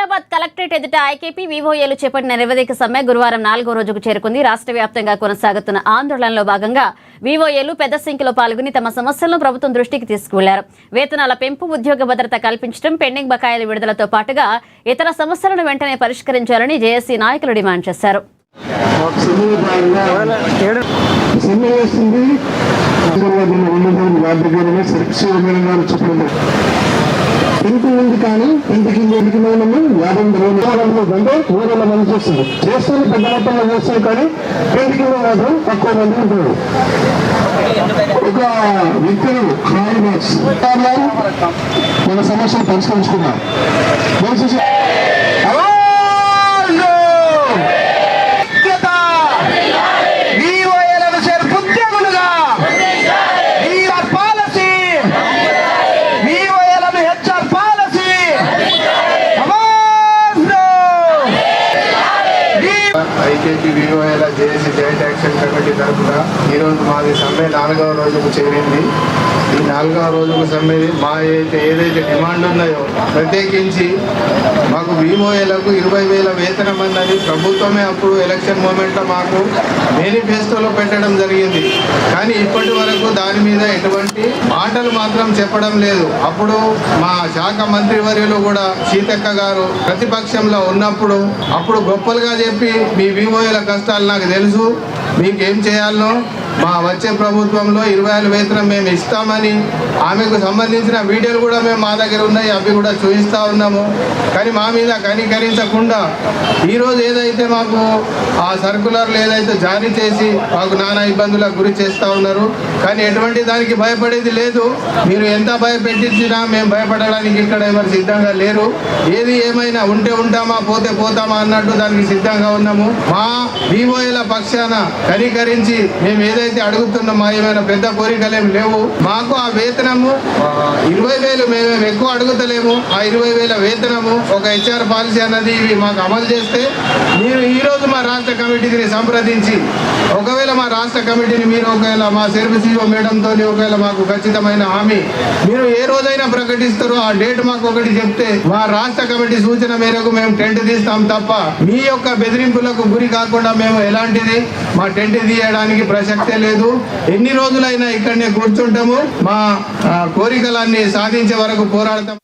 Adilabad collectorate ఎదుట IKP వివోఏలు చేపట్టిన నిరవధిక సమ్మె గురువారం 4వ రోజుకు చేరుకుంది. రాష్ట్ర వ్యాప్తంగా కొనసాగుతున్న ఆందోళనలో భాగంగా వివోఏలు పెద్ద సంఖ్యలో పాల్గొని తమ సమస్యలను ప్రభుత్వం దృష్టికి తీసుకువెళ్లారు. వేతనాల పెంపు, ఉద్యోగ భద్రత కల్పించడం, పెండింగ్ బకాయిల విడుదలతో పాటుగా ఇతర సమస్యలను వెంటనే పరిష్కరించాలని జేఏసీ నాయకులు డిమాండ్ చేశారు. ఇంటి ఉంది కానీ ఇంటికి ఇంటికి మేము 50 ఊళ్ళో మంది చేస్తుంది చేస్తుంది పెద్ద మొత్తంలో చేస్తుంది కానీ ఇంటికి మాత్రం తక్కువ మంది ఉంటారు. ఒక వ్యక్తులు మన సమస్యను పరిష్కరించుకున్నాం. ఐకేపీ వివోఏల జేఏసీ జాయింట్ యాక్షన్ కమిటీ తరఫున ఈరోజు మాది సమ్మె 4వ రోజుకు చేరింది. ఈ 4వ రోజుకు సమ్మె మా ఏదైతే డిమాండ్ ఉన్నాయో ప్రత్యేకించి మాకు వివోఏలకు 20,000 వేతనం అన్నది ప్రభుత్వమే అప్పుడు ఎలక్షన్ మూమెంట్లో మాకు మేనిఫెస్టోలో పెట్టడం జరిగింది. కానీ ఇప్పటి వరకు దాని మీద ఎటువంటి మాటలు మాత్రం చెప్పడం లేదు. అప్పుడు మా శాఖ మంత్రివర్యులు కూడా సీతక్క గారు ప్రతిపక్షంలో ఉన్నప్పుడు అప్పుడు గొప్పలుగా చెప్పి మీ వివోఏల కష్టాలు నాకు తెలుసు, మీకేం చేయాలనో మా వచ్చే ప్రభుత్వంలో 20,000 వేతనం మేము ఇస్తామని ఆమెకు సంబంధించిన వీడియోలు కూడా మా దగ్గర ఉన్నాయి, అవి కూడా చూపిస్తూ ఉన్నాము. కానీ మా మీద కనికరించకుండా ఈరోజు ఏదైతే మాకు ఆ సర్కులర్లు ఏదైతే జారీ చేసి మాకు నానా ఇబ్బందులకు గురి చేస్తూ ఉన్నారు. కానీ ఎటువంటి దానికి భయపడేది లేదు. మీరు ఎంత భయపెట్టించినా మేము భయపడడానికి ఇక్కడ ఎవరు సిద్ధంగా లేరు. ఏది ఏమైనా ఉంటే ఉంటామా పోతే పోతామా అన్నట్టు దానికి సిద్ధంగా ఉన్నాము. మా వివోఏల పక్షాన కనికరించి మేము ఏదైతే అడుగుతున్నాం, మా ఏమైనా పెద్ద కోరికలేం లేవు. మాకు ఆ వేతనము 20,000 మేము ఎక్కువ అడుగుతలేము. ఆ 20,000 వేతనము ఒక HR పాలసీ అన్నది ఇవి మాకు అమలు చేస్తే మీరు ఈరోజు మా రాష్ట్ర కమిటీని సంప్రదించి ఒకవేళ మా రాష్ట్ర కమిటీని మీరు ఒకవేళ మా సర్వీసీఓ మేడంతో ఒకవేళ మాకు ఖచ్చితమైన హామీ మీరు ఏ రోజైనా ప్రకటిస్తారో ఆ డేట్ మాకు ఒకటి చెప్తే మా రాష్ట్ర కమిటీ సూచన మేరకు మేము టెంట్ తీస్తాం తప్ప మీ యొక్క బెదిరింపులకు గురి కాకుండా మేము ఎలాంటిది మా టెంట్ తీయడానికి ప్రసక్తే లేదు. ఎన్ని రోజులైనా ఇక్కడనే కూర్చుంటాము, మా కోరికలన్నీ సాధించే వరకు పోరాడతాం.